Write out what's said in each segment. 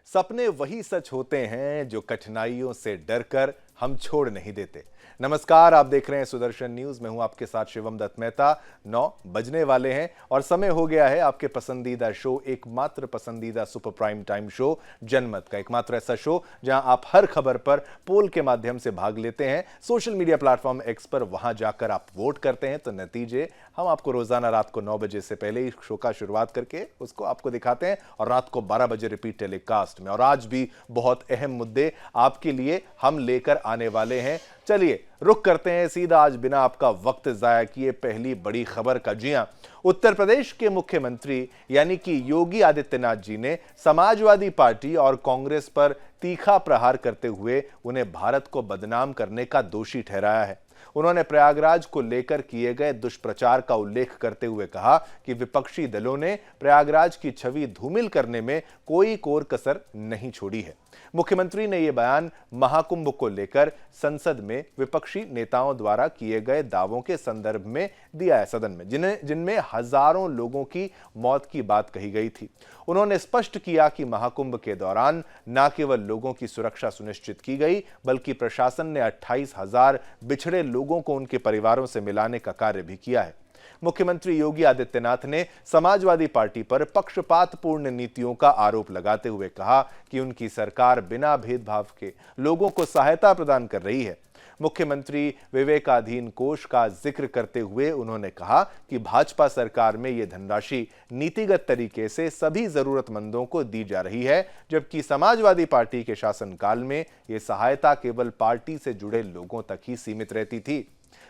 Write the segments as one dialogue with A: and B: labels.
A: सपने वही सच होते हैं जो कठिनाइयों से डरकर हम छोड़ नहीं देते। नमस्कार, आप देख रहे हैं सुदर्शन न्यूज। मैं हूं आपके साथ शिवम दत्त मेहता। 9 बजने वाले हैं और समय हो गया है आपके पसंदीदा शो, एकमात्र पसंदीदा सुपर प्राइम टाइम शो जनमत का। एकमात्र ऐसा शो जहां आप हर खबर पर पोल के माध्यम से भाग लेते हैं। सोशल मीडिया प्लेटफॉर्म एक्स पर वहां जाकर आप वोट करते हैं, तो नतीजे हम आपको रोजाना रात को 9 बजे से पहले ही शो का शुरुआत करके उसको आपको दिखाते हैं और रात को 12 बजे रिपीट टेलीकास्ट में। और आज भी बहुत अहम मुद्दे आपके लिए हम लेकर आने वाले हैं। चलिए रुक करते हैं सीधा आज बिना आपका वक्त जाया किए पहली बड़ी खबर का। जी हां, उत्तर प्रदेश के मुख्यमंत्री यानी कि योगी आदित्यनाथ जी ने समाजवादी पार्टी और कांग्रेस पर तीखा प्रहार करते हुए उन्हें भारत को बदनाम करने का दोषी ठहराया है। उन्होंने प्रयागराज को लेकर किए गए दुष्प्रचार का उल्लेख करते हुए कहा कि विपक्षी दलों ने प्रयागराज की छवि धूमिल करने में कोई कोर कसर नहीं छोड़ी है। मुख्यमंत्री ने यह बयान महाकुंभ को लेकर संसद में विपक्षी नेताओं द्वारा किए गए दावों के संदर्भ में दिया है सदन में, जिनमें हजारों लोगों की मौत की बात कही गई थी। उन्होंने स्पष्ट किया कि महाकुंभ के दौरान न केवल लोगों की सुरक्षा सुनिश्चित की गई, बल्कि प्रशासन ने 28,000 बिछड़े लोगों को उनके परिवारों से मिलाने का कार्य भी किया है। मुख्यमंत्री योगी आदित्यनाथ ने समाजवादी पार्टी पर पक्षपातपूर्ण नीतियों का आरोप लगाते हुए कहा कि उनकी सरकार बिना भेदभाव के लोगों को सहायता प्रदान कर रही है। मुख्यमंत्री विवेकाधीन कोष का जिक्र करते हुए उन्होंने कहा कि भाजपा सरकार में यह धनराशि नीतिगत तरीके से सभी जरूरतमंदों को दी जा रही है, जबकि समाजवादी पार्टी के शासनकाल में यह सहायता केवल पार्टी से जुड़े लोगों तक ही सीमित रहती थी।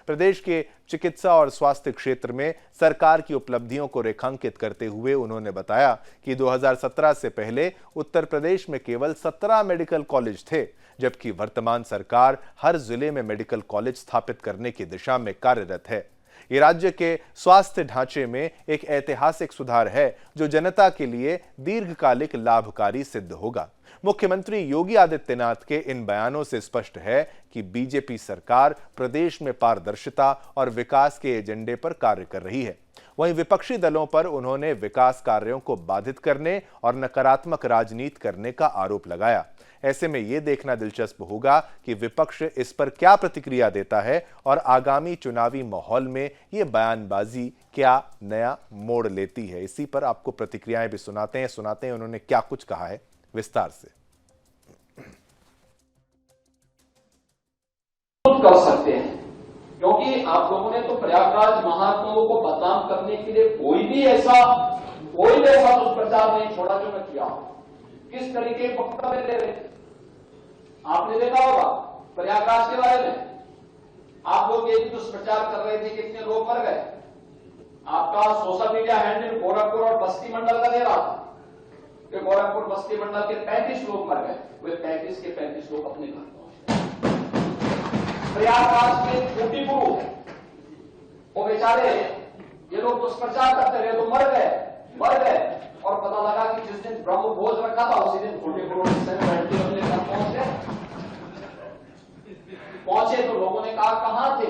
A: प्रदेश के चिकित्सा और स्वास्थ्य क्षेत्र में सरकार की उपलब्धियों को रेखांकित करते हुए उन्होंने बताया कि 2017 से पहले उत्तर प्रदेश में केवल 17 मेडिकल कॉलेज थे, जबकि वर्तमान सरकार हर जिले में मेडिकल कॉलेज स्थापित करने की दिशा में कार्यरत है। ये राज्य के स्वास्थ्य ढांचे में एक ऐतिहासिक सुधार है जो जनता के लिए दीर्घकालिक लाभकारी सिद्ध होगा। मुख्यमंत्री योगी आदित्यनाथ के इन बयानों से स्पष्ट है कि बीजेपी सरकार प्रदेश में पारदर्शिता और विकास के एजेंडे पर कार्य कर रही है। वहीं विपक्षी दलों पर उन्होंने विकास कार्यों को बाधित करने और नकारात्मक राजनीति करने का आरोप लगाया। ऐसे में यह देखना दिलचस्प होगा कि विपक्ष इस पर क्या प्रतिक्रिया देता है और आगामी चुनावी माहौल में यह बयानबाजी क्या नया मोड़ लेती है। इसी पर आपको प्रतिक्रियाएं भी सुनाते हैं उन्होंने क्या कुछ कहा है विस्तार से।
B: कर सकते हैं क्योंकि आप लोगों ने तो प्रयागराज महाकुंभ को बदनाम करने के लिए कोई भी ऐसा दुष्प्रचार नहीं छोड़ा जो मैं किया हूं। किस तरीके के वक्तव्य दे रहे थे आपने देखा होगा। प्रयागराज के बारे में आप लोग ये दुष्प्रचार कर रहे थे, कितने लोग मर गए। आपका सोशल मीडिया हैंडल गोरखपुर और बस्ती मंडल का दे रहा था कि गोरखपुर बस्ती मंडल के 35 लोग मर गए। वे 35 के 35 लोग अपने घर पहुंचे। प्रयागराज के छोटी गुरु वो बेचारे ये लोग दुष्प्रचार करते रहे तो मर गए और पता लगा कि जिस दिन ब्रह्म भोज रखा था उसी दिन छोटे गुरु अपने घर पहुंचे तो लोगों ने कहा कहां थे।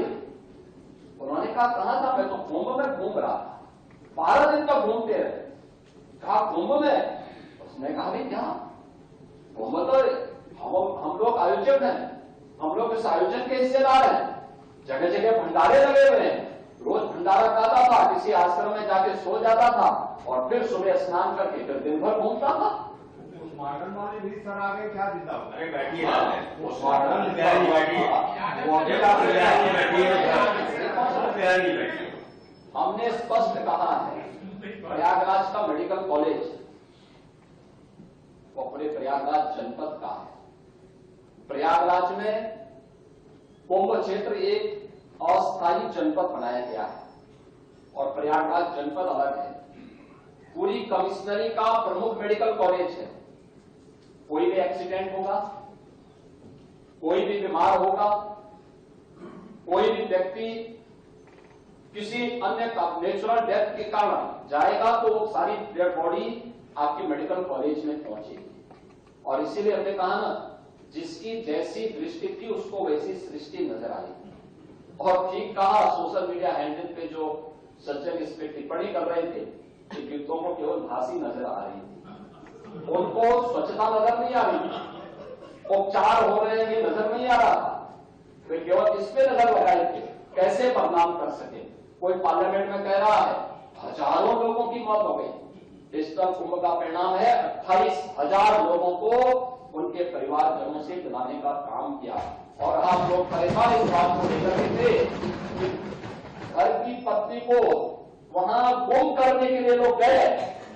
B: उन्होंने कहा कहां था, मैं तो कुंभ में घूम रहा था। 12 दिन तक घूमते रहे। कहा कुंभ में? उसने कहा भाई क्या कुंभ तो हम लोग आयोजक हैं, हम लोग इस आयोजन के हिस्सेदार हैं। जगह जगह भंडारे लगे हुए हैं, रोज भंडारा खाता था, किसी आश्रम में जाके सो जाता था और फिर सुबह स्नान करके फिर दिन भर घूमता था।
C: मॉडर्न वाले भी सर आ गए क्या जिंदा?
B: अरे बैठिए हमने स्पष्ट कहा है प्रयागराज का मेडिकल कॉलेज वो पूरे प्रयागराज जनपद का है। प्रयागराज में कुंभ क्षेत्र एक अस्थायी जनपद बनाया गया है और प्रयागराज जनपद अलग है। पूरी कमिश्नरी का प्रमुख मेडिकल कॉलेज है। कोई भी एक्सीडेंट होगा, कोई भी बीमार होगा, कोई भी व्यक्ति किसी अन्य नेचुरल डेथ के कारण जाएगा तो वो सारी डेड बॉडी आपके मेडिकल कॉलेज में पहुंचेगी। और इसीलिए हमने कहा ना, जिसकी जैसी दृष्टि थी उसको वैसी सृष्टि नजर आई। और ठीक कहा, सोशल मीडिया हैंडल पे जो सज्जन इस पे टिप्पणी कर रहे थे कि गिद्धों को केवल भाषी नजर आ रही थी। उनको स्वच्छता नजर नहीं आ रही, उपचार हो रहे हैं ये नजर नहीं आ रहा था। वे केवल इस पे नजर लगाए थे कैसे बदनाम कर सके। कोई पार्लियामेंट में कह रहा है हजारों लोगों की मौत हो गई। इस तरह कुंभ का परिणाम है 28,000 लोगों को उनके परिवारजनों से जलाने का काम किया। और आप लोग परेशान इस बात को लेकर के थे कि घर की पत्नी को वहां गुम करने के लिए लोग गए,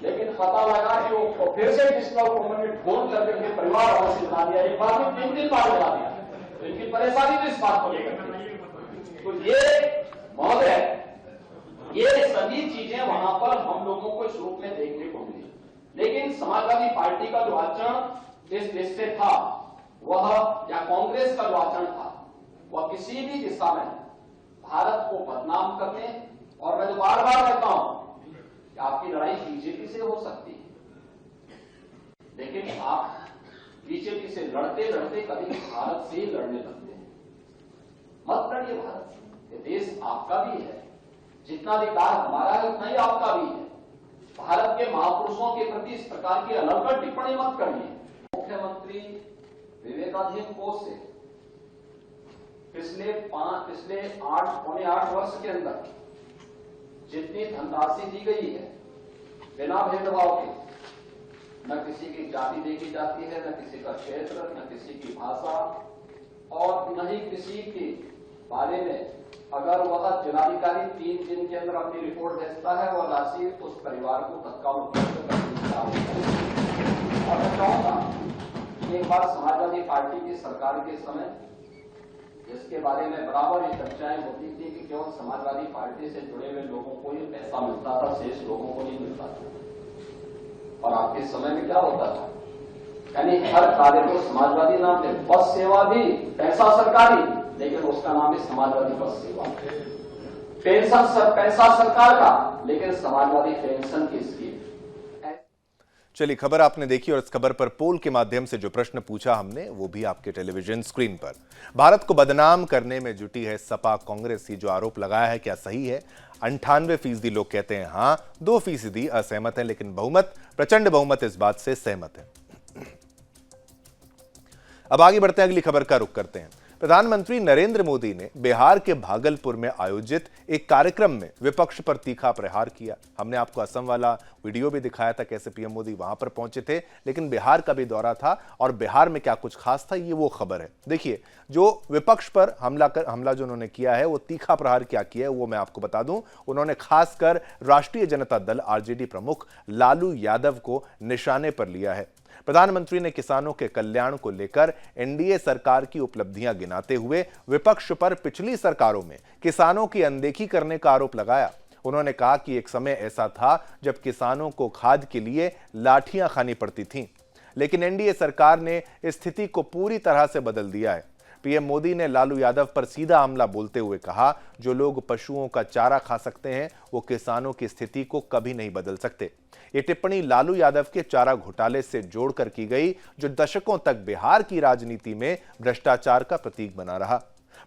B: लेकिन पता लगा कि वो फिर से किसी कुंभ में ढूंढ करके परिवार वालों से जला दिया। एक बार में 3 दिन बाद जला दिया। तो इनकी परेशानी तो इस बात को लेकर के। तो ये महोदय, ये सभी चीजें वहां पर हम लोगों को इस रूप में देखने को मिली। लेकिन समाजवादी पार्टी का जो आचरण इस देश से था वह, या कांग्रेस का जो आचरण था वह किसी भी दिशा में भारत को बदनाम करने, और मैं तो बार बार कहता हूं कि आपकी लड़ाई बीजेपी से हो सकती है, लेकिन आप बीजेपी से लड़ते लड़ते कभी भारत से ही लड़ने लगते हैं। मत लड़िए भारत से, ये देश आपका भी है, जितना अधिकार हमारा है उतना ही आपका भी है। भारत के महापुरुषों के प्रति इस प्रकार की अलग टिप्पणी मत करिए। मुख्यमंत्री विवेकाधीन कोष से पिछले 8 वर्ष के अंदर जितनी धनराशि दी गई है, बिना भेदभाव के, न किसी की जाति देखी जाती है, न किसी का क्षेत्र, न किसी की भाषा, और न ही किसी के बारे में अगर वह जिलाधिकारी 3 दिन के अंदर अपनी रिपोर्ट भेजता है, वह राशि उस परिवार को तत्काल उपलब्ध करनी चाहिए। और मैं चाहूंगा एक बार समाजवादी पार्टी की सरकार के समय जिसके बारे में बराबर ये चर्चाएं होती थी कि केवल समाजवादी पार्टी से जुड़े हुए लोगों को ही पैसा मिलता था, शेष लोगों को नहीं मिलता था। और आपके समय में क्या होता था, यानी हर कार्य को समाजवादी नाम दे। बस सेवा भी पैसा सरकारी, लेकिन उसका नाम है समाजवादी बस सेवा। पेंशन पैसा सरकार का, लेकिन समाजवादी पेंशन की स्कीम।
A: चलिए, खबर आपने देखी और इस खबर पर पोल के माध्यम से जो प्रश्न पूछा हमने वो भी आपके टेलीविजन स्क्रीन पर। भारत को बदनाम करने में जुटी है सपा कांग्रेस, ये जो आरोप लगाया है क्या सही है? 98% लोग कहते हैं हाँ, 2% असहमत हैं, लेकिन बहुमत, प्रचंड बहुमत इस बात से सहमत है। अब आगे बढ़ते हैं, अगली खबर का रुख करते हैं। प्रधानमंत्री नरेंद्र मोदी ने बिहार के भागलपुर में आयोजित एक कार्यक्रम में विपक्ष पर तीखा प्रहार किया। हमने आपको असम वाला वीडियो भी दिखाया था, कैसे पीएम मोदी वहां पर पहुंचे थे, लेकिन बिहार का भी दौरा था और बिहार में क्या कुछ खास था, ये वो खबर है। देखिए, जो विपक्ष पर हमला जो उन्होंने किया है, वो तीखा प्रहार क्या किया है वो मैं आपको बता दूं। उन्होंने खासकर राष्ट्रीय जनता दल आरजेडी प्रमुख लालू यादव को निशाने पर लिया है। प्रधानमंत्री ने किसानों के कल्याण को लेकर एनडीए सरकार की उपलब्धियां गिनाते हुए विपक्ष पर पिछली सरकारों में किसानों की अनदेखी करने का आरोप लगाया। उन्होंने कहा कि एक समय ऐसा था जब किसानों को खाद के लिए लाठियां खानी पड़ती थीं, लेकिन एनडीए सरकार ने स्थिति को पूरी तरह से बदल दिया है। पीएम मोदी ने लालू यादव पर सीधा हमला बोलते हुए कहा, जो लोग पशुओं का चारा खा सकते हैं वो किसानों की स्थिति को कभी नहीं बदल सकते। ये टिप्पणी लालू यादव के चारा घोटाले से जोड़कर की गई, जो दशकों तक बिहार की राजनीति में भ्रष्टाचार का प्रतीक बना रहा।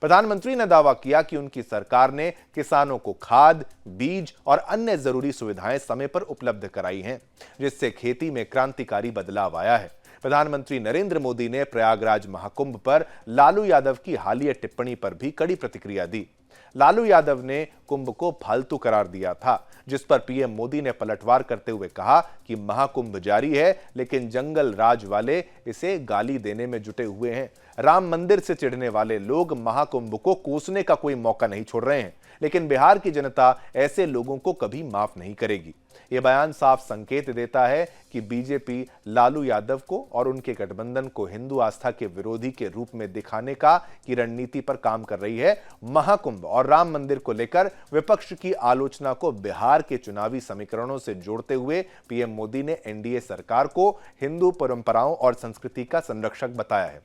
A: प्रधानमंत्री ने दावा किया कि उनकी सरकार ने किसानों को खाद, बीज और अन्य जरूरी सुविधाएं समय पर उपलब्ध कराई हैं, जिससे खेती में क्रांतिकारी बदलाव आया है। प्रधानमंत्री नरेंद्र मोदी ने प्रयागराज महाकुंभ पर लालू यादव की हालिया टिप्पणी पर भी कड़ी प्रतिक्रिया दी। लालू यादव ने कुंभ को फालतू करार दिया था, जिस पर पीएम मोदी ने पलटवार करते हुए कहा कि महाकुंभ जारी है, लेकिन जंगल राज वाले इसे गाली देने में जुटे हुए हैं। राम मंदिर से चिढ़ने वाले लोग महाकुंभ को कोसने का कोई मौका नहीं छोड़ रहे हैं, लेकिन बिहार की जनता ऐसे लोगों को कभी माफ नहीं करेगी। यह बयान साफ संकेत देता है कि बीजेपी लालू यादव को और उनके गठबंधन को हिंदू आस्था के विरोधी के रूप में दिखाने का की रणनीति पर काम कर रही है। महाकुंभ और राम मंदिर को लेकर विपक्ष की आलोचना को बिहार के चुनावी समीकरणों से जोड़ते हुए पीएम मोदी ने एनडीए सरकार को हिंदू परंपराओं और संस्कृति का संरक्षक बताया है।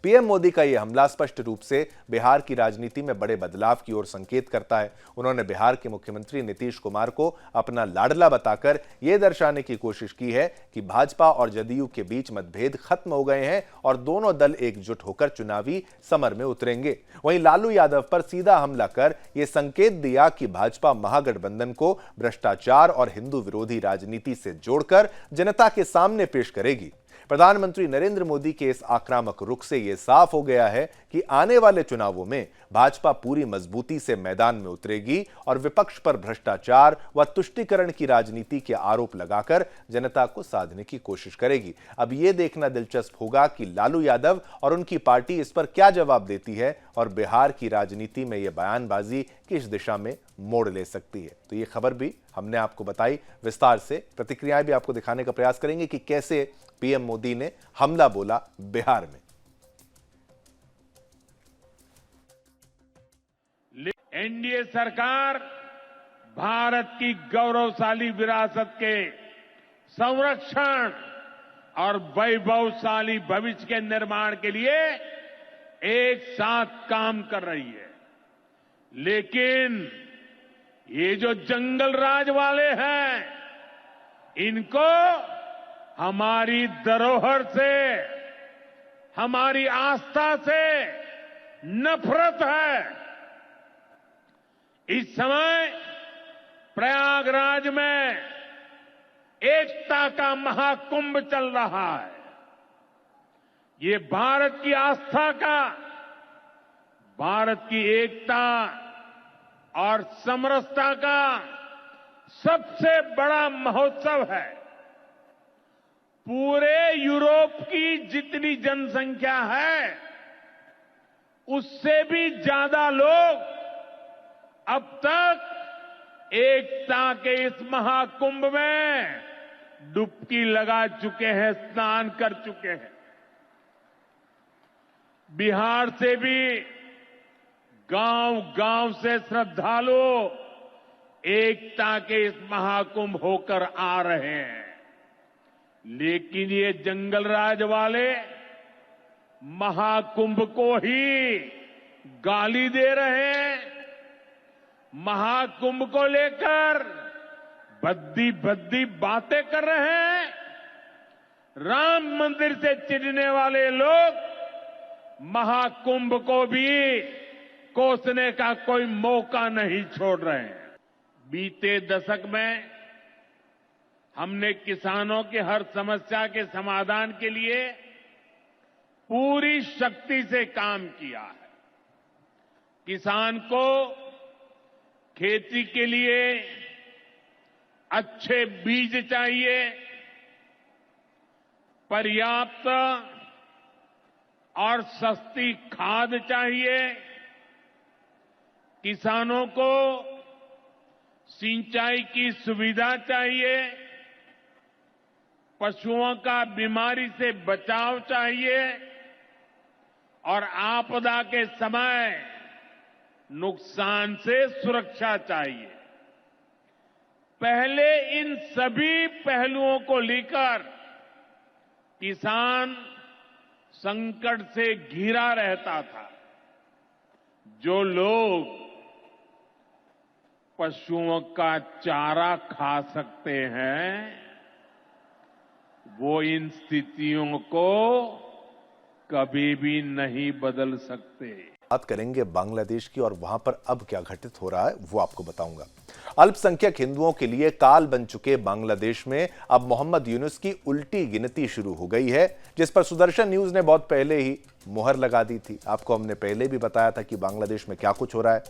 A: पीएम मोदी का यह हमला स्पष्ट रूप से बिहार की राजनीति में बड़े बदलाव की ओर संकेत करता है। उन्होंने बिहार के मुख्यमंत्री नीतीश कुमार को अपना लाडला बताकर यह दर्शाने की कोशिश की है कि भाजपा और जदयू के बीच मतभेद खत्म हो गए हैं और दोनों दल एकजुट होकर चुनावी समर में उतरेंगे। वहीं लालू यादव पर सीधा हमला कर यह संकेत दिया कि भाजपा महागठबंधन को भ्रष्टाचार और हिंदू विरोधी राजनीति से जोड़कर जनता के सामने पेश करेगी। प्रधानमंत्री नरेंद्र मोदी के इस आक्रामक रुख से यह साफ हो गया है कि आने वाले चुनावों में भाजपा पूरी मजबूती से मैदान में उतरेगी और विपक्ष पर भ्रष्टाचार व तुष्टीकरण की राजनीति के आरोप लगाकर जनता को साधने की कोशिश करेगी। अब यह देखना दिलचस्प होगा कि लालू यादव और उनकी पार्टी इस पर क्या जवाब देती है और बिहार की राजनीति में यह बयानबाजी किस दिशा में मोड़ ले सकती है। तो ये खबर भी हमने आपको बताई, विस्तार से प्रतिक्रियाएं भी आपको दिखाने का प्रयास करेंगे कि कैसे पीएम मोदी ने हमला बोला बिहार में।
D: एनडीए सरकार भारत की गौरवशाली विरासत के संरक्षण और वैभवशाली भविष्य के निर्माण के लिए एक साथ काम कर रही है। लेकिन ये जो जंगल राज वाले हैं, इनको हमारी धरोहर से, हमारी आस्था से नफरत है। इस समय प्रयागराज में एकता का महाकुंभ चल रहा है। ये भारत की आस्था का, भारत की एकता और समरसता का सबसे बड़ा महोत्सव है। पूरे यूरोप की जितनी जनसंख्या है, उससे भी ज्यादा लोग अब तक एकता के इस महाकुंभ में डुबकी लगा चुके हैं, स्नान कर चुके हैं। बिहार से भी गांव-गांव से श्रद्धालु एकता के इस महाकुंभ होकर आ रहे हैं। लेकिन ये जंगलराज वाले महाकुंभ को ही गाली दे रहे हैं। महाकुंभ को लेकर भद्दी भद्दी बातें कर रहे हैं। राम मंदिर से चिढ़ने वाले लोग महाकुंभ को भी कोसने का कोई मौका नहीं छोड़ रहे हैं। बीते दशक में हमने किसानों की हर समस्या के समाधान के लिए पूरी शक्ति से काम किया है। किसान को खेती के लिए अच्छे बीज चाहिए, पर्याप्त और सस्ती खाद चाहिए, किसानों को सिंचाई की सुविधा चाहिए, पशुओं का बीमारी से बचाव चाहिए और आपदा के समय नुकसान से सुरक्षा चाहिए। पहले इन सभी पहलुओं को लेकर किसान संकट से घिरा रहता था। जो लोग पशुओं का चारा खा सकते हैं, वो इन स्थितियों को कभी भी नहीं बदल सकते।
A: बात करेंगे बांग्लादेश की और वहां पर अब क्या घटित हो रहा है वो आपको बताऊंगा। अल्पसंख्यक हिंदुओं के लिए काल बन चुके बांग्लादेश में अब मोहम्मद यूनुस की उल्टी गिनती शुरू हो गई है, जिस पर सुदर्शन न्यूज ने बहुत पहले ही मुहर लगा दी थी। आपको हमने पहले भी बताया था कि बांग्लादेश में क्या कुछ हो रहा है।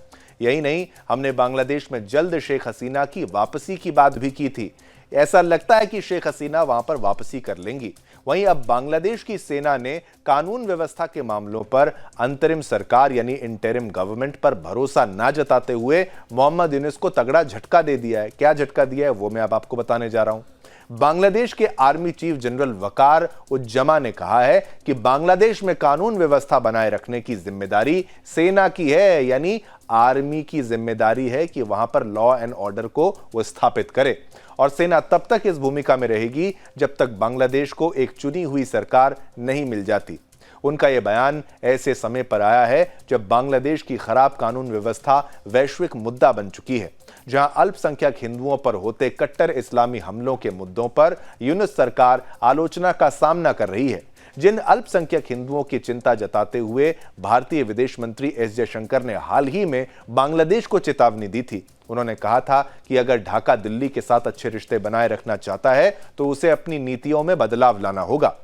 A: यही नहीं, हमने बांग्लादेश में जल्द शेख हसीना की वापसी की बात भी की थी। ऐसा लगता है कि शेख हसीना वहां पर वापसी कर लेंगी। वहीं अब बांग्लादेश की सेना ने कानून व्यवस्था के मामलों पर अंतरिम सरकार यानी इंटरिम गवर्नमेंट पर भरोसा न जताते हुए मोहम्मद यूनुस को तगड़ा झटका दे दिया है। क्या झटका दिया है वो मैं अब आपको बताने जा रहा हूं। बांग्लादेश के आर्मी चीफ जनरल वकार उज्जमा ने कहा है कि बांग्लादेश में कानून व्यवस्था बनाए रखने की जिम्मेदारी सेना की है, यानी आर्मी की जिम्मेदारी है कि वहां पर लॉ एंड ऑर्डर को वो स्थापित करे और सेना तब तक इस भूमिका में रहेगी जब तक बांग्लादेश को एक चुनी हुई सरकार नहीं मिल जाती। उनका यह बयान ऐसे समय पर आया है जब बांग्लादेश की खराब कानून व्यवस्था वैश्विक मुद्दा बन चुकी है, जहां अल्पसंख्यक हिंदुओं पर होते कट्टर इस्लामी हमलों के मुद्दों पर यूनुस सरकार आलोचना का सामना कर रही है। जिन अल्पसंख्यक हिंदुओं की चिंता जताते हुए भारतीय विदेश मंत्री एस जयशंकर ने हाल ही में बांग्लादेश को चेतावनी दी थी। उन्होंने कहा था कि अगर ढाका दिल्ली के साथ अच्छे रिश्ते बनाए रखना चाहता है तो उसे अपनी नीतियों में बदलाव लाना होगा।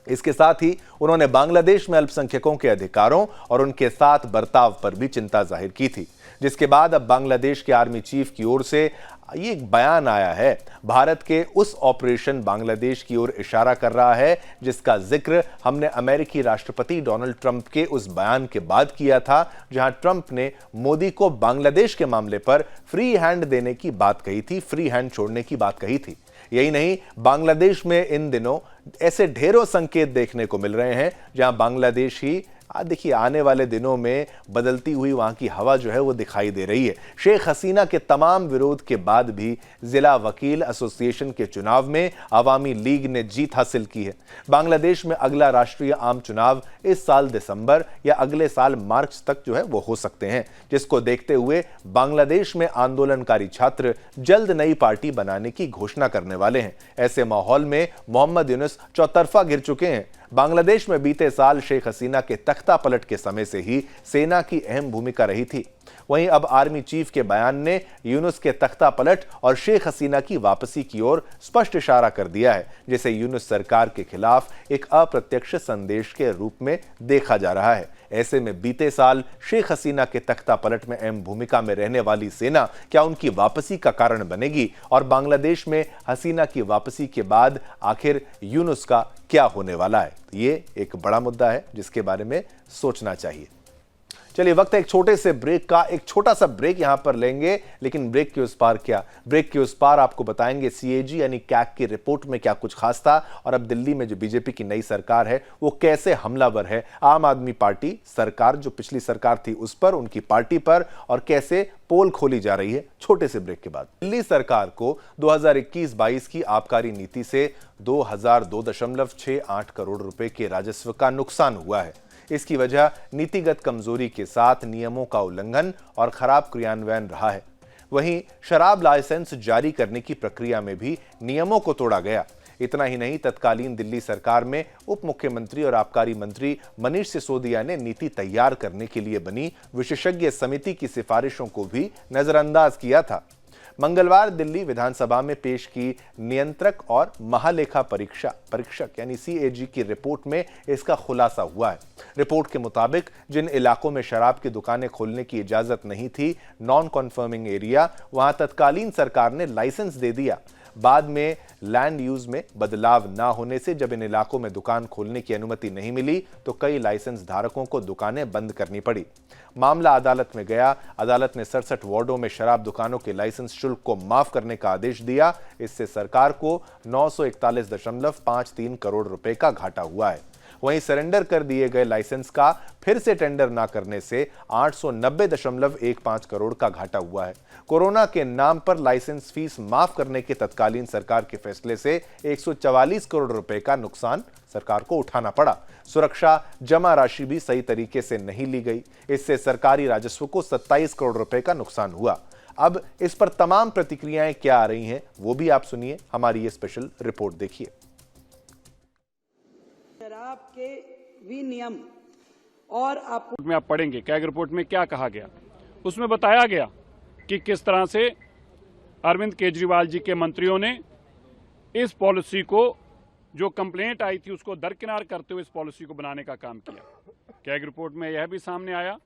A: इसके साथ ही उन्होंने बांग्लादेश में अल्पसंख्यकों के अधिकारों और उनके साथ बर्ताव पर भी चिंता जाहिर की थी, जिसके बाद अब बांग्लादेश के आर्मी चीफ की ओर से ये एक बयान आया है। भारत के उस ऑपरेशन बांग्लादेश की ओर इशारा कर रहा है जिसका जिक्र हमने अमेरिकी राष्ट्रपति डोनाल्ड ट्रंप के उस बयान के बाद किया था, जहां ट्रंप ने मोदी को बांग्लादेश के मामले पर फ्री हैंड देने की बात कही थी, फ्री हैंड छोड़ने की बात कही थी। यही नहीं, बांग्लादेश में इन दिनों ऐसे ढेरों संकेत देखने को मिल रहे हैं जहां बांग्लादेश ही देखिए आने वाले दिनों में बदलती हुई वहां की हवा जो है वो दिखाई दे रही है। शेख हसीना के तमाम विरोध के बाद भी जिला वकील एसोसिएशन के चुनाव में अवामी लीग ने जीत हासिल की है। बांग्लादेश में अगला राष्ट्रीय आम चुनाव इस साल दिसंबर या अगले साल मार्च तक जो है वो हो सकते हैं, जिसको देखते हुए बांग्लादेश में आंदोलनकारी छात्र जल्द नई पार्टी बनाने की घोषणा करने वाले हैं। ऐसे माहौल में मोहम्मद यूनुस चौतरफा घिर चुके हैं। बांग्लादेश में बीते साल शेख हसीना के तख्ता पलट के समय से ही सेना की अहम भूमिका रही थी। वहीं अब आर्मी चीफ के बयान ने यूनुस के तख्ता पलट और शेख हसीना की वापसी की ओर स्पष्ट इशारा कर दिया है, जिसे यूनुस सरकार के खिलाफ एक अप्रत्यक्ष संदेश के रूप में देखा जा रहा है। ऐसे में बीते साल शेख हसीना के तख्ता पलट में अहम भूमिका में रहने वाली सेना क्या उनकी वापसी का कारण बनेगी, और बांग्लादेश में हसीना की वापसी के बाद आखिर यूनुस का क्या होने वाला है? ये एक बड़ा मुद्दा है जिसके बारे में सोचना चाहिए। चलिए, वक्त है एक छोटे से ब्रेक का। एक छोटा सा ब्रेक यहां पर लेंगे, लेकिन ब्रेक के उस पार क्या? ब्रेक के उस पार आपको बताएंगे सीएजी यानी कैग की रिपोर्ट में क्या कुछ खास था, और अब दिल्ली में जो बीजेपी की नई सरकार है वो कैसे हमलावर है आम आदमी पार्टी सरकार, जो पिछली सरकार थी उस पर, उनकी पार्टी पर, और कैसे पोल खोली जा रही है। छोटे से ब्रेक के बाद। दिल्ली सरकार को 2021-22 की आबकारी नीति से 2002.68 करोड़ रुपए के राजस्व का नुकसान हुआ है। इसकी वजह नीतिगत कमजोरी के साथ नियमों का उल्लंघन और खराब क्रियान्वयन रहा है। वहीं शराब लाइसेंस जारी करने की प्रक्रिया में भी नियमों को तोड़ा गया। इतना ही नहीं, तत्कालीन दिल्ली सरकार में उप मुख्यमंत्री और आबकारी मंत्री मनीष सिसोदिया ने नीति तैयार करने के लिए बनी विशेषज्ञ समिति की सिफारिशों को भी नजरअंदाज किया था। मंगलवार दिल्ली विधानसभा में पेश की नियंत्रक और महालेखा परीक्षक यानी सीएजी की रिपोर्ट में इसका खुलासा हुआ है। रिपोर्ट के मुताबिक जिन इलाकों में शराब की दुकानें खोलने की इजाजत नहीं थी, नॉन कन्फर्मिंग एरिया, वहां तत्कालीन सरकार ने लाइसेंस दे दिया। बाद में लैंड यूज में बदलाव ना होने से जब इन इलाकों में दुकान खोलने की अनुमति नहीं मिली तो कई लाइसेंस धारकों को दुकानें बंद करनी पड़ी। मामला अदालत में गया। अदालत ने 67 वार्डों में शराब दुकानों के लाइसेंस शुल्क को माफ करने का आदेश दिया। इससे सरकार को 941.53 करोड़ रुपए का घाटा हुआ है। वहीं सरेंडर कर दिए गए लाइसेंस का फिर से टेंडर ना करने से 890.15 करोड़ का घाटा हुआ है। कोरोना के नाम पर लाइसेंस फीस माफ करने के तत्कालीन सरकार के फैसले से 144 करोड़ रुपए का नुकसान सरकार को उठाना पड़ा। सुरक्षा जमा राशि भी सही तरीके से नहीं ली गई। इससे सरकारी राजस्व को 27 करोड़ रुपए का नुकसान हुआ। अब इस पर तमाम प्रतिक्रियाएं क्या आ रही हैं वो भी आप सुनिए, हमारी ये स्पेशल रिपोर्ट देखिए।
E: शराब के विनियम और
F: में आप पढ़ेंगे कैग रिपोर्ट में क्या कहा गया। उसमें बताया गया कि किस तरह से अरविंद केजरीवाल जी के मंत्रियों ने इस पॉलिसी को, जो कंप्लेंट आई थी उसको दरकिनार करते हुए इस पॉलिसी को बनाने का काम किया। कैग रिपोर्ट में यह भी सामने आया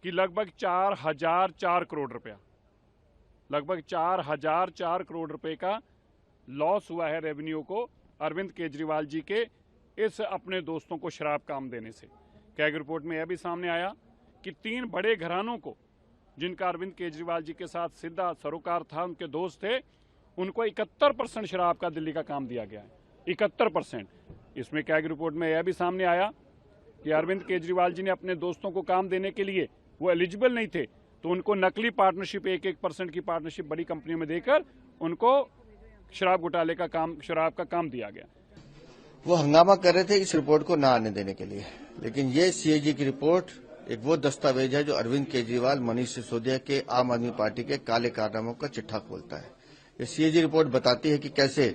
F: कि लगभग 4004 करोड़ रुपया, लगभग 4004 करोड़ रुपए का लॉस हुआ है रेवेन्यू को अरविंद केजरीवाल जी के इस अपने दोस्तों को शराब काम देने से। कैग रिपोर्ट में यह भी सामने आया कि 3 बड़े घरानों को, जिनका अरविंद केजरीवाल जी के साथ सीधा सरोकार था, उनके दोस्त थे, उनको 71% शराब का दिल्ली का काम दिया गया है। 71%। इसमें कैग रिपोर्ट में यह भी सामने आया कि अरविंद केजरीवाल जी ने अपने दोस्तों को काम देने के लिए, वो एलिजिबल नहीं थे, तो उनको नकली पार्टनरशिप 1% की पार्टनरशिप बड़ी कंपनियों में देकर उनको शराब घोटाले का काम, शराब का काम दिया गया।
G: वो हंगामा कर रहे थे इस रिपोर्ट को ना आने देने के लिए। लेकिन ये सीएजी की रिपोर्ट एक वो दस्तावेज है जो अरविंद केजरीवाल, मनीष सिसोदिया के आम आदमी पार्टी के काले कारनामों का चिट्ठा खोलता है। ये सीएजी रिपोर्ट बताती है कि कैसे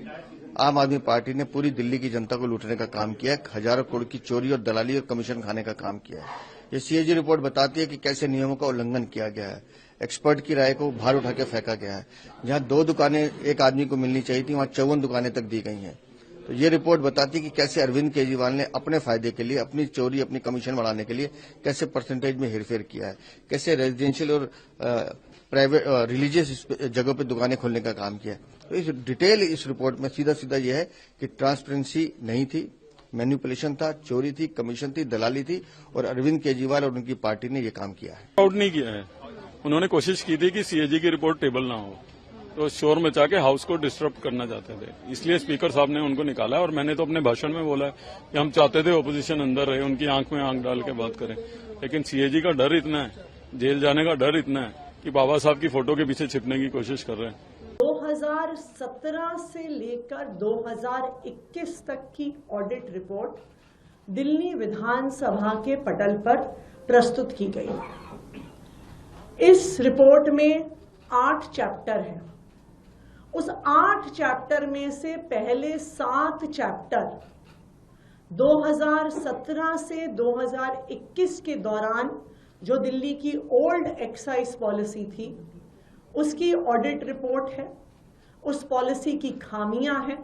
G: आम आदमी पार्टी ने पूरी दिल्ली की जनता को लूटने का काम किया है, हजारों करोड़ की चोरी और दलाली और कमीशन खाने का काम किया है। ये सीएजी रिपोर्ट बताती है कि कैसे नियमों का उल्लंघन किया गया है, एक्सपर्ट की राय को बाहर उठा के फेंका गया है। जहां 2 दुकानें एक आदमी को मिलनी चाहिए थी, वहां 54 दुकानें तक दी गई हैं। तो ये रिपोर्ट बताती है कि कैसे अरविंद केजरीवाल ने अपने फायदे के लिए, अपनी चोरी, अपनी कमीशन बढ़ाने के लिए कैसे परसेंटेज में हेरफेर किया है, कैसे रेजिडेंशियल और प्राइवेट रिलीजियस जगहों पे दुकानें खोलने का काम किया है। तो इस डिटेल इस रिपोर्ट में सीधा सीधा यह है कि ट्रांसपेरेंसी नहीं थी, मैनिपुलेशन था, चोरी थी, कमीशन थी, दलाली थी और अरविंद केजरीवाल और उनकी पार्टी ने ये काम किया है।
H: आउट नहीं किया है। उन्होंने कोशिश की थी कि सीएजी की रिपोर्ट टेबल ना हो, तो शोर मचा के हाउस को डिस्टर्ब करना चाहते थे, इसलिए स्पीकर साहब ने उनको निकाला है। और मैंने तो अपने भाषण में बोला है कि हम चाहते थे ओपोजिशन अंदर रहे, उनकी आंख में आंख डाल के बात करें, लेकिन सीएजी का डर इतना है, जेल जाने का डर इतना है कि बाबा साहब की फोटो के पीछे छिपने की कोशिश कर रहे हैं।
I: 2017 से लेकर 2021 तक की ऑडिट रिपोर्ट दिल्ली विधानसभा के पटल पर प्रस्तुत की गई। इस रिपोर्ट में 8 चैप्टर हैं। उस 8 चैप्टर में से पहले 7 चैप्टर 2017 से 2021 के दौरान जो दिल्ली की ओल्ड एक्साइज पॉलिसी थी उसकी ऑडिट रिपोर्ट है। उस पॉलिसी की खामियां हैं,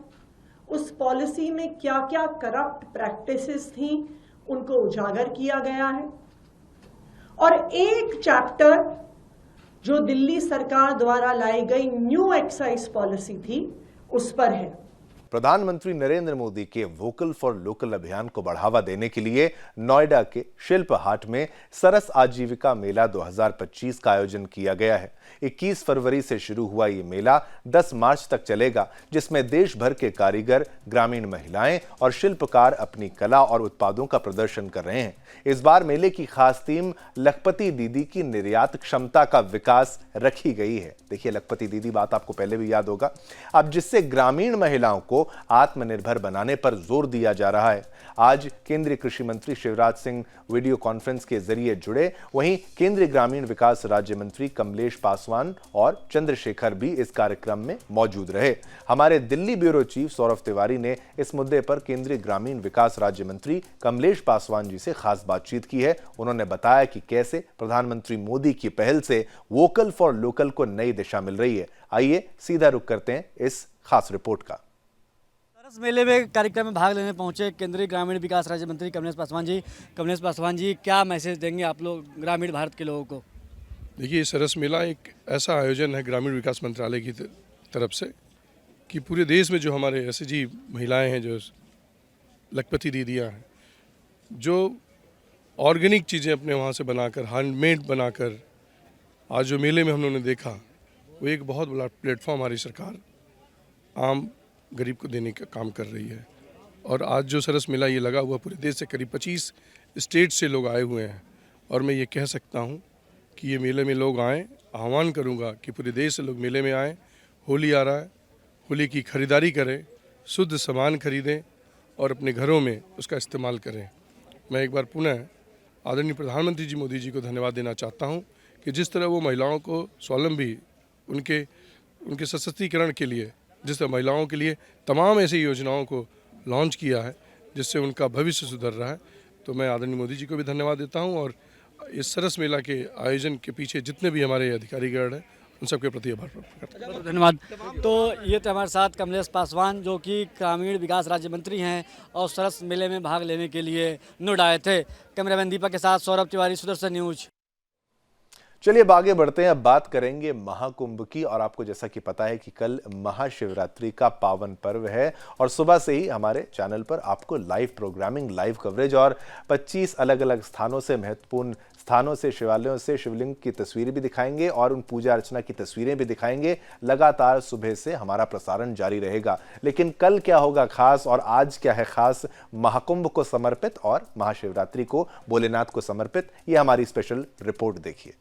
I: उस पॉलिसी में क्या क्या करप्ट प्रैक्टिसेस थी उनको उजागर किया गया है। और एक चैप्टर जो दिल्ली सरकार द्वारा लाई गई न्यू एक्साइज पॉलिसी थी उस पर है।
A: प्रधानमंत्री नरेंद्र मोदी के वोकल फॉर लोकल अभियान को बढ़ावा देने के लिए नोएडा के शिल्प हाट में सरस आजीविका मेला 2025 का आयोजन किया गया है। 21 फरवरी से शुरू हुआ ये मेला 10 मार्च तक चलेगा, जिसमें देश भर के कारीगर, ग्रामीण महिलाएं और शिल्पकार अपनी कला और उत्पादों का प्रदर्शन कर रहे हैं। इस बार मेले की खास थीम लखपति दीदी की निर्यात क्षमता का विकास रखी गई है। देखिए, लखपति दीदी बात आपको पहले भी याद होगा। अब जिससे ग्रामीण महिलाओं को आत्मनिर्भर बनाने पर जोर दिया जा रहा है। आज केंद्रीय कृषि मंत्री शिवराज सिंह वीडियो कॉन्फ्रेंस के जरिए जुड़े, वहीं केंद्रीय ग्रामीण विकास राज्य मंत्री कमलेश पासवान और चंद्रशेखर भी इस कार्यक्रम में मौजूद रहे। हमारे दिल्ली ब्यूरो चीफ सौरभ तिवारी ने इस मुद्दे पर केंद्रीय ग्रामीण विकास राज्य मंत्री कमलेश पासवान जी से खास बातचीत की है। उन्होंने बताया कि कैसे प्रधानमंत्री मोदी की पहल से वोकल फॉर लोकल को नई दिशा मिल रही है। आइए सीधा रुख करते हैं इस खास रिपोर्ट का।
J: सरस मेले में कार्यक्रम में भाग लेने पहुंचे केंद्रीय ग्रामीण विकास राज्य मंत्री कमलेश पासवान जी। कमलेश पासवान जी, क्या मैसेज देंगे आप लोग ग्रामीण भारत के लोगों को?
K: देखिए, सरस मेला एक ऐसा आयोजन है ग्रामीण विकास मंत्रालय की तरफ से कि पूरे देश में जो हमारे एसएचजी महिलाएं हैं, जो लखपति दीदियां हैं, जो ऑर्गेनिक चीज़ें अपने वहाँ से बनाकर, हैंडमेड बनाकर, आज जो मेले में हम लोगों ने देखा, वो एक बहुत बड़ा प्लेटफॉर्म हमारी सरकार आम गरीब को देने का काम कर रही है। और आज जो सरस मेला ये लगा हुआ, पूरे देश से करीब 25 स्टेट से लोग आए हुए हैं। और मैं ये कह सकता हूँ कि ये मेले में लोग आएँ, आह्वान करूँगा कि पूरे देश से लोग मेले में आएँ। होली आ रहा है, होली की खरीदारी करें, शुद्ध सामान खरीदें और अपने घरों में उसका इस्तेमाल करें। मैं एक बार पुनः आदरणीय प्रधानमंत्री जी मोदी जी को धन्यवाद देना चाहता हूँ कि जिस तरह वो महिलाओं को स्वावलंबी, उनके सशक्तिकरण के लिए, जिस तरह महिलाओं के लिए तमाम ऐसी योजनाओं को लॉन्च किया है जिससे उनका भविष्य सुधर रहा है, तो मैं आदरणीय मोदी जी को भी धन्यवाद देता हूं। और इस सरस मेला के आयोजन के पीछे जितने भी हमारे अधिकारीगण हैं, उन सबके प्रति आभार प्रकट करता हूं।
J: धन्यवाद। तो ये थे हमारे साथ कमलेश पासवान, जो कि ग्रामीण विकास राज्य मंत्री हैं और सरस मेले में भाग लेने के लिए नोएडा आए थे। कैमरामैन दीपक के साथ सौरभ तिवारी, सुदर्शन न्यूज।
A: चलिए अब आगे बढ़ते हैं। अब बात करेंगे महाकुंभ की। और आपको जैसा कि पता है कि कल महाशिवरात्रि का पावन पर्व है और सुबह से ही हमारे चैनल पर आपको लाइव प्रोग्रामिंग, लाइव कवरेज और 25 अलग अलग स्थानों से, महत्वपूर्ण स्थानों से, शिवालयों से शिवलिंग की तस्वीरें भी दिखाएंगे और उन पूजा अर्चना की तस्वीरें भी दिखाएंगे। लगातार सुबह से हमारा प्रसारण जारी रहेगा। लेकिन कल क्या होगा खास और आज क्या है खास महाकुंभ को समर्पित और महाशिवरात्रि को भोलेनाथ को समर्पित, ये हमारी स्पेशल रिपोर्ट देखिए।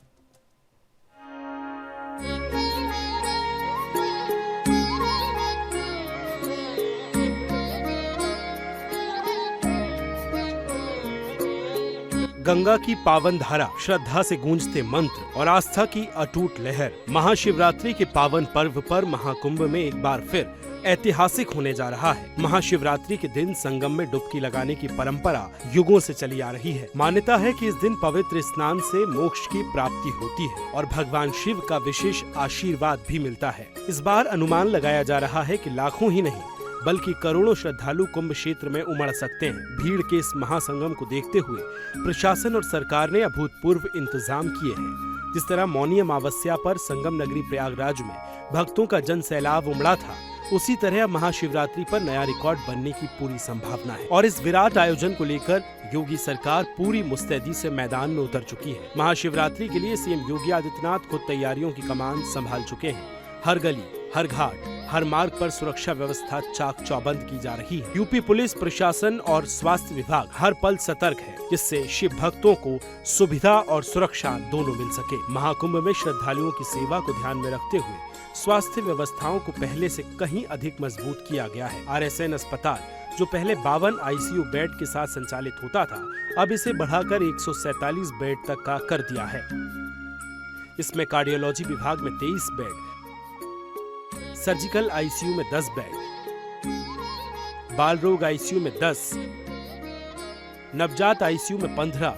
L: गंगा की पावन धारा, श्रद्धा से गूंजते मंत्र और आस्था की अटूट लहर। महाशिवरात्रि के पावन पर्व पर महाकुंभ में एक बार फिर ऐतिहासिक होने जा रहा है। महाशिवरात्रि के दिन संगम में डुबकी लगाने की परंपरा युगों से चली आ रही है। मान्यता है कि इस दिन पवित्र स्नान से मोक्ष की प्राप्ति होती है और भगवान शिव का विशेष आशीर्वाद भी मिलता है। इस बार अनुमान लगाया जा रहा है कि लाखों ही नहीं बल्कि करोड़ों श्रद्धालु कुंभ क्षेत्र में उमड़ सकते हैं। भीड़ के इस महासंगम को देखते हुए प्रशासन और सरकार ने अभूतपूर्व इंतजाम किए हैं। जिस तरह मौनी अमावस्या पर संगम नगरी प्रयागराज में भक्तों का जन सैलाब उमड़ा था, उसी तरह महाशिवरात्रि पर नया रिकॉर्ड बनने की पूरी संभावना है और इस विराट आयोजन को लेकर योगी सरकार पूरी मुस्तैदी से मैदान में उतर चुकी है। महाशिवरात्रि के लिए सीएम योगी आदित्यनाथ खुद तैयारियों की कमान संभाल चुके हैं। हर गली, हर घाट, हर मार्ग पर सुरक्षा व्यवस्था चाक चौबंद की जा रही है। यूपी पुलिस प्रशासन और स्वास्थ्य विभाग हर पल सतर्क है, जिससे शिव भक्तों को सुविधा और सुरक्षा दोनों मिल सके। महाकुंभ में श्रद्धालुओं की सेवा को ध्यान में रखते हुए स्वास्थ्य व्यवस्थाओं को पहले से कहीं अधिक मजबूत किया गया है। RSN अस्पताल, जो पहले 52 ICU बेड के साथ संचालित होता था, अब इसे बढ़ाकर 147 बेड तक का कर दिया है। इसमें कार्डियोलॉजी विभाग में 23 बेड, सर्जिकल ICU में 10 बेड, बाल रोग ICU में 10, नवजात ICU में 15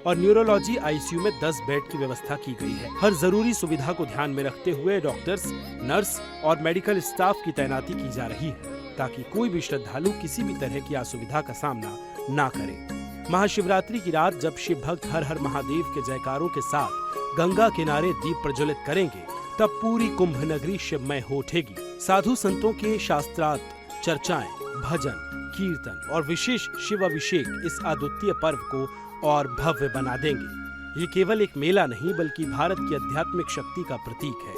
L: और न्यूरोलॉजी ICU में 10 बेड की व्यवस्था की गई है। हर जरूरी सुविधा को ध्यान में रखते हुए डॉक्टर्स, नर्स और मेडिकल स्टाफ की तैनाती की जा रही है, ताकि कोई भी श्रद्धालु किसी भी तरह की असुविधा का सामना ना करे। महाशिवरात्रि की रात जब शिव भक्त हर हर महादेव के जयकारों के साथ गंगा किनारे दीप प्रज्वलित करेंगे, तब पूरी कुंभ नगरी शिवमय हो उठेगी। साधु संतों के शास्त्रार्थ, चर्चाएं, भजन, कीर्तन और विशेष शिव अभिषेक इस अद्वितीय पर्व को और भव्य बना देंगे। ये केवल एक मेला नहीं बल्कि भारत की आध्यात्मिक शक्ति का प्रतीक है।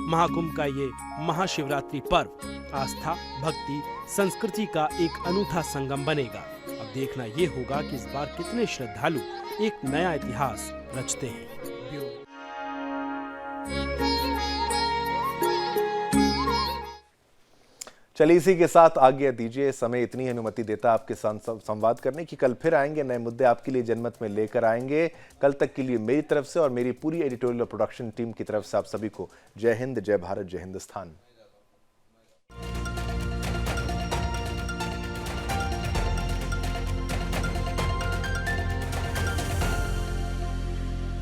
L: महाकुंभ का ये महाशिवरात्रि पर्व आस्था, भक्ति, संस्कृति का एक अनूठा संगम बनेगा। अब देखना ये होगा कि इस बार कितने श्रद्धालु एक नया इतिहास रचते हैं।
A: चलिए इसी के साथ आज्ञा दीजिए। समय इतनी अनुमति देता आपके साथ संवाद करने की। कल फिर आएंगे, नए मुद्दे आपके लिए जनमत में लेकर आएंगे। कल तक के लिए मेरी तरफ से और मेरी पूरी एडिटोरियल और प्रोडक्शन टीम की तरफ से आप सभी को जय हिंद, जय भारत, जय हिंदुस्तान।